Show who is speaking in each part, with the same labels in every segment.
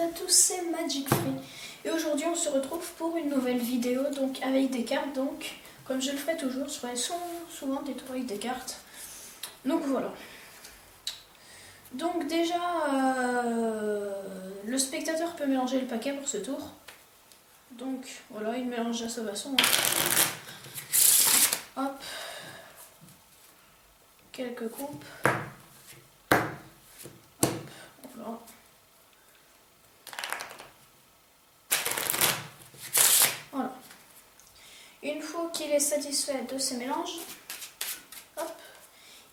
Speaker 1: à tous, c'est Magic Free. Et aujourd'hui on se retrouve pour une nouvelle vidéo, donc avec des cartes. Donc comme je le ferai toujours, je ferai souvent des tours avec des cartes. Donc voilà. Donc déjà, le spectateur peut mélanger le paquet pour ce tour. Donc voilà, il mélange à sa façon. Hop. Quelques coupes. Hop, voilà. Voilà. Une fois qu'il est satisfait de ces mélanges, hop,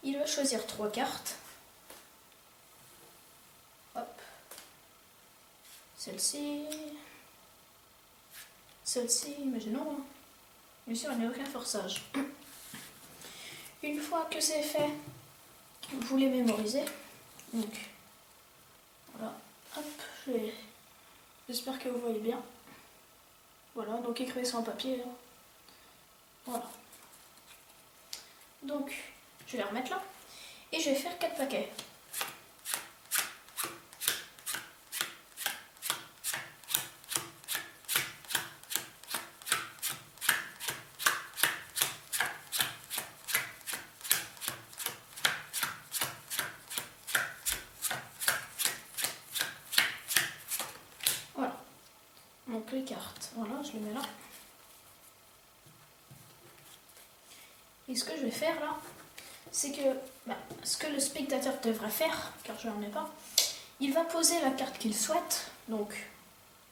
Speaker 1: il va choisir 3 cartes. Hop. Celle-ci. Celle-ci, imaginons. Hein. Bien sûr, il n'y a aucun forçage. Une fois que c'est fait, vous les mémorisez. Donc, voilà. Hop, j'espère que vous voyez bien. Voilà, donc écrivez sur un papier. Hein. Voilà. Donc, je vais les remettre là. Et je vais faire 4 paquets. Voilà. Donc les cartes, voilà, je les mets là. Et ce que je vais faire là, c'est que ce que le spectateur devrait faire, car je n'en ai pas, il va poser la carte qu'il souhaite. Donc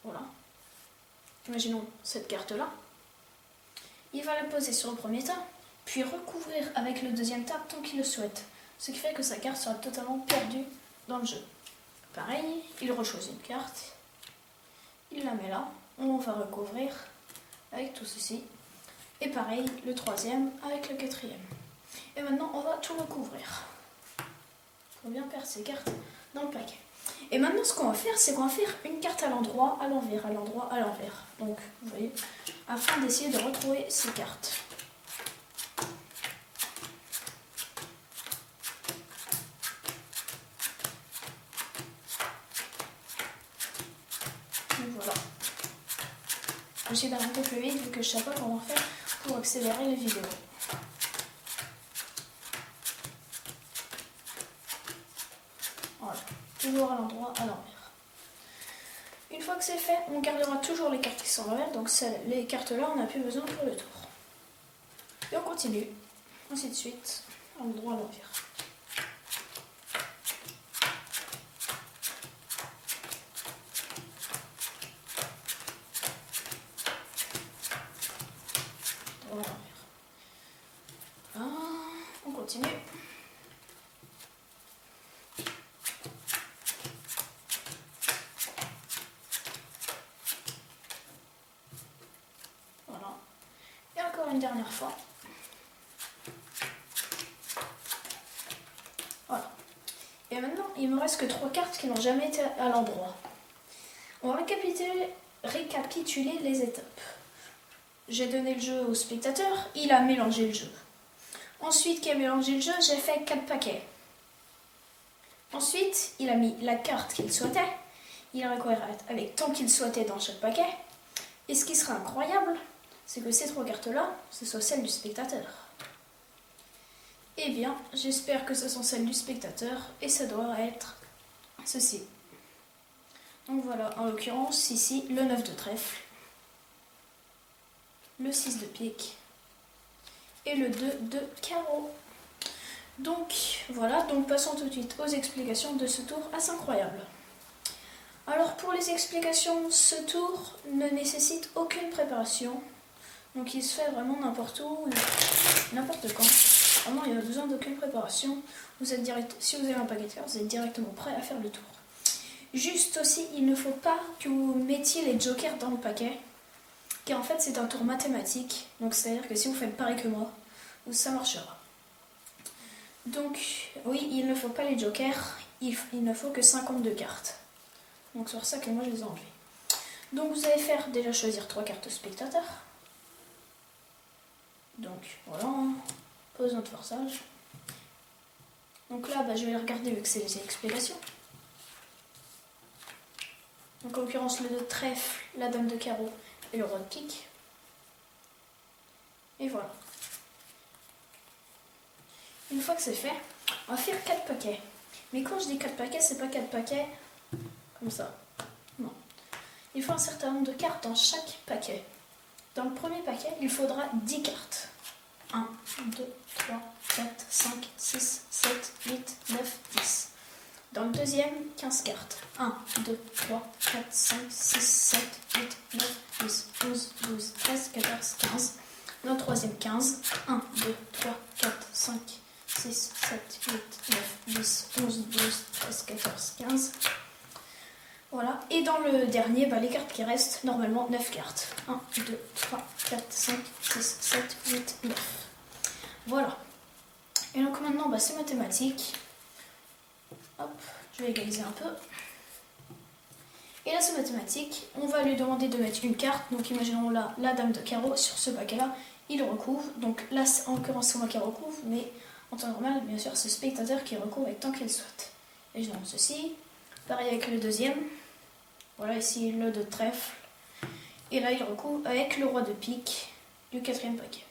Speaker 1: voilà. Imaginons cette carte-là. Il va la poser sur le premier tas, puis recouvrir avec le deuxième tas tant qu'il le souhaite. Ce qui fait que sa carte sera totalement perdue dans le jeu. Pareil, il rechoisit une carte. Il la met là. On va recouvrir avec tout ceci. Et pareil, le troisième avec le quatrième. Et maintenant, on va tout recouvrir. Il faut bien perdre ces cartes dans le paquet. Et maintenant, ce qu'on va faire, c'est qu'on va faire une carte à l'endroit, à l'envers, à l'endroit, à l'envers. Donc, vous voyez, afin d'essayer de retrouver ces cartes. Donc voilà. Je vais essayer d'aller un peu plus vite vu que je ne sais pas comment faire pour accélérer les vidéos. Voilà, toujours à l'endroit, à l'envers. Une fois que c'est fait, on gardera toujours les cartes qui sont à l'envers, donc les cartes là, on n'a plus besoin pour le tour. Et on continue, ainsi de suite, à l'endroit, à l'envers. Voilà. On continue. Voilà. Et encore une dernière fois. Voilà. Et maintenant, il me reste que 3 cartes qui n'ont jamais été à l'endroit. On va récapituler les étapes. J'ai donné le jeu au spectateur, il a mélangé le jeu. Ensuite qu'il a mélangé le jeu, j'ai fait 4 paquets. Ensuite, il a mis la carte qu'il souhaitait. Il a recouvert avec tant qu'il souhaitait dans chaque paquet. Et ce qui sera incroyable, c'est que ces 3 cartes-là, ce soit celles du spectateur. Eh bien, j'espère que ce sont celles du spectateur et ça doit être ceci. Donc voilà, en l'occurrence, ici, le 9 de trèfle, le 6 de pique et le 2 de carreau. Donc voilà, donc passons tout de suite aux explications de ce tour assez incroyable. Alors pour les explications, ce tour ne nécessite aucune préparation. Donc il se fait vraiment n'importe où, n'importe quand. Vraiment, il n'y a besoin d'aucune préparation. Si vous avez un paquet de cartes, vous êtes directement prêt à faire le tour. Juste aussi, il ne faut pas que vous mettiez les jokers dans le paquet. Car en fait, c'est un tour mathématique. Donc c'est-à-dire que si vous faites pareil que moi, ça marchera. Donc oui, il ne faut pas les jokers. Il ne faut que 52 cartes. Donc c'est pour ça que moi je les ai enlevés. Donc vous allez faire déjà choisir 3 cartes spectateur. Donc voilà, pas besoin de forçage. Donc là, je vais regarder vu que c'est les explications. Donc en l'occurrence le 2 de trèfle, la dame de carreau et le roi de pique. Et voilà. Une fois que c'est fait, on va faire 4 paquets. Mais quand je dis 4 paquets, c'est pas 4 paquets comme ça. Non. Il faut un certain nombre de cartes dans chaque paquet. Dans le premier paquet, il faudra 10 cartes. 1, 2, 3, 4, 5, 6, 7, 8, 9, 10. Dans le deuxième, 15 cartes. 1, 2, 3, 4, 5, 6, 7, 8, 9, 10, 11, 12, 13, 14, 15. Dans le troisième, 15. 1, 2, 3, 4, 5, 6, 7, 8, 9, 10, 11, 12, 13, 14, 15. Voilà. Et dans le dernier, les cartes qui restent, normalement 9 cartes. 1, 2, 3, 4, 5, 6, 7, 8, 9. Voilà. Et donc maintenant, c'est mathématique. Hop, je vais égaliser un peu. Et là, c'est mathématique. On va lui demander de mettre une carte. Donc imaginons là, la dame de carreau sur ce paquet-là. Il recouvre. Donc là, en l'occurrence, c'est moi qui recouvre. Mais en temps normal, bien sûr, c'est le spectateur qui recouvre avec tant qu'il souhaite. Et je donne ceci. Pareil avec le deuxième. Voilà, ici, le 2 de trèfle. Et là, il recouvre avec le roi de pique du quatrième paquet.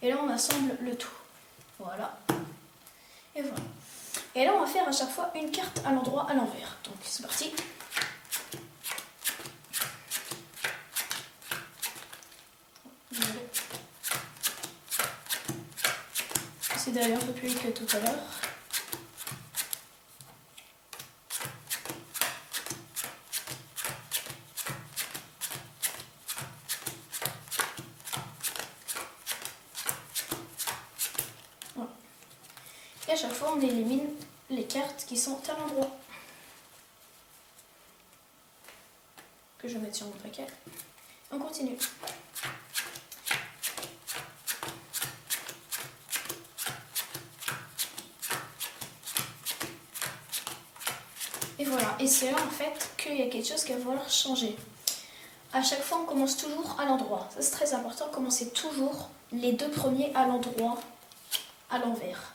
Speaker 1: Et là, on assemble le tout. Voilà. Et voilà. Et là, on va faire à chaque fois une carte à l'endroit à l'envers. Donc, c'est parti. C'est d'ailleurs un peu plus vite que tout à l'heure. Voilà. Et à chaque fois, on élimine les cartes qui sont à l'endroit. Que je vais mettre sur mon paquet. On continue. Et voilà, et c'est là en fait qu'il y a quelque chose qui va falloir changer. À chaque fois, on commence toujours à l'endroit. Ça, c'est très important, commencer toujours les deux premiers à l'endroit, à l'envers.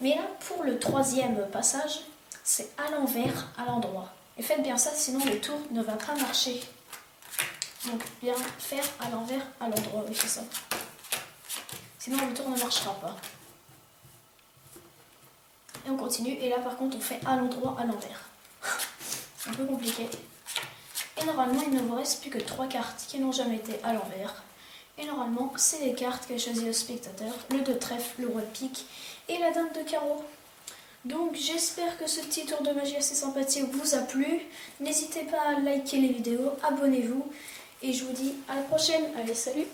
Speaker 1: Mais là, pour le troisième passage, c'est à l'envers, à l'endroit. Et faites bien ça, sinon le tour ne va pas marcher. Donc, bien faire à l'envers, à l'endroit, oui, c'est ça. Sinon, le tour ne marchera pas. Et on continue, et là, par contre, on fait à l'endroit, à l'envers. C'est un peu compliqué. Et normalement, il ne vous reste plus que 3 cartes qui n'ont jamais été à l'envers. Et normalement, c'est les cartes qu'a choisi le spectateur, le 2 de trèfle, le roi de pique et la dame de carreau. Donc j'espère que ce petit tour de magie assez sympathique vous a plu. N'hésitez pas à liker les vidéos, abonnez-vous. Et je vous dis à la prochaine. Allez, salut!